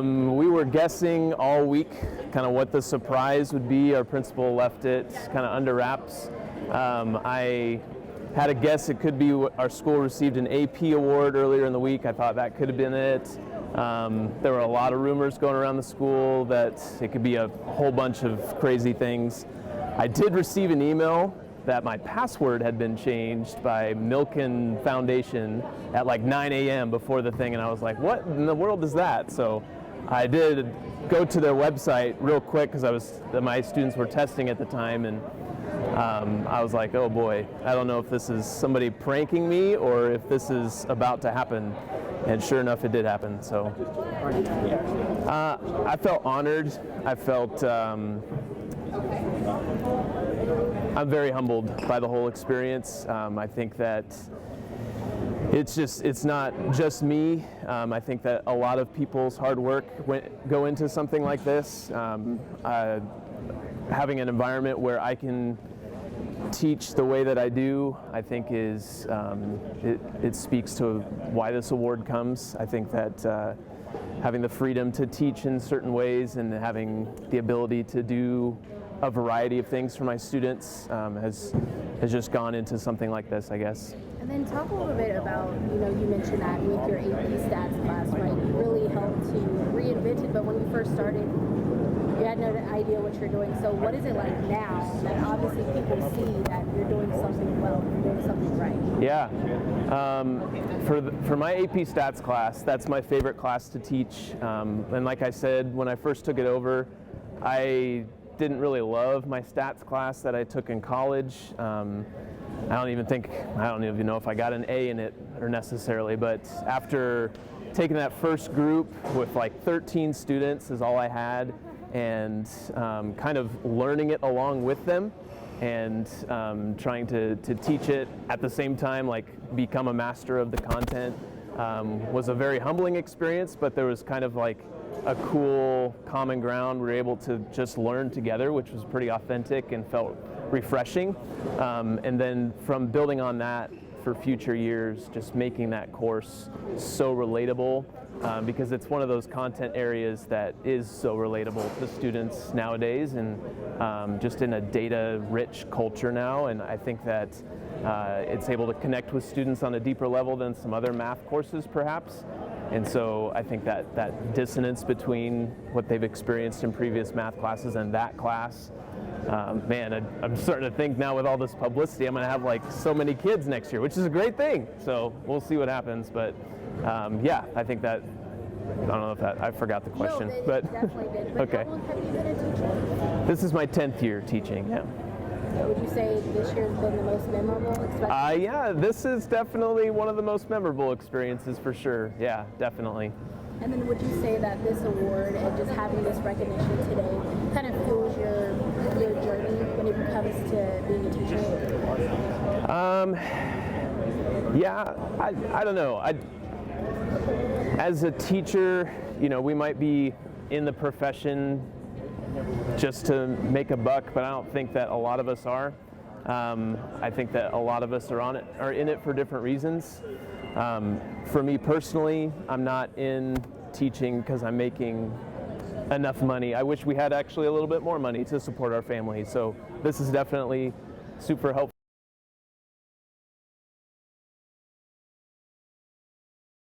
We were guessing all week kind of what the surprise would be. Our principal left it kind of under wraps. I had a guess it could be our school received an AP award earlier in the week. I thought that could have been it. There were a lot of rumors going around the school that it could be a whole bunch of crazy things. I did receive an email that my password had been changed by Milken Foundation at like 9 a.m. before the thing, and I was like, what in the world is that? So I did go to their website real quick because my students were testing at the time, and I was like, oh boy, I don't know if this is somebody pranking me or if this is about to happen. And sure enough, it did happen. So I felt honored. I felt I'm very humbled by the whole experience. I think that it's not just me. I think that a lot of people's hard work go into something like this. Having an environment where I can teach the way that I do, I think is it speaks to why this award comes. I think that having the freedom to teach in certain ways and having the ability to do a variety of things for my students has just gone into something like this, I guess. And then talk a little bit about, you mentioned that with your AP stats class, right? You really helped to reinvent it, but when you first started, you had no idea what you're doing. So what is it like now that obviously people see that you're doing something well, you're doing something right? Yeah. For my AP stats class, that's my favorite class to teach. And like I said, when I first took it over, I didn't really love my stats class that I took in college. I don't even know if I got an A in it or necessarily, but after taking that first group with like 13 students is all I had, and kind of learning it along with them and trying to teach it at the same time, like become a master of the content, was a very humbling experience, but there was kind of like a cool common ground. We were able to just learn together, which was pretty authentic and felt refreshing. And then from building on that for future years, just making that course so relatable, because it's one of those content areas that is so relatable to students nowadays, and just in a data-rich culture now. And I think that it's able to connect with students on a deeper level than some other math courses, perhaps. And so I think that dissonance between what they've experienced in previous math classes and that class, I'm starting to think now with all this publicity, I'm going to have like so many kids next year, which is a great thing. So we'll see what happens. But yeah, I think that, I don't know if I forgot the question. No, but definitely did. But okay. How long have you been a teacher? This is my 10th year teaching, yeah. So would you say this year has been the most memorable? Yeah, this is definitely one of the most memorable experiences for sure. Yeah, definitely. And then would you say that this award and just having this recognition today kind of fuels your journey when it comes to being a teacher? Yeah, I don't know. As a teacher, we might be in the profession just to make a buck, but I don't think that a lot of us are. I think that a lot of us are in it for different reasons. For me personally, I'm not in teaching because I'm making enough money. I wish we had actually a little bit more money to support our family. So this is definitely super helpful.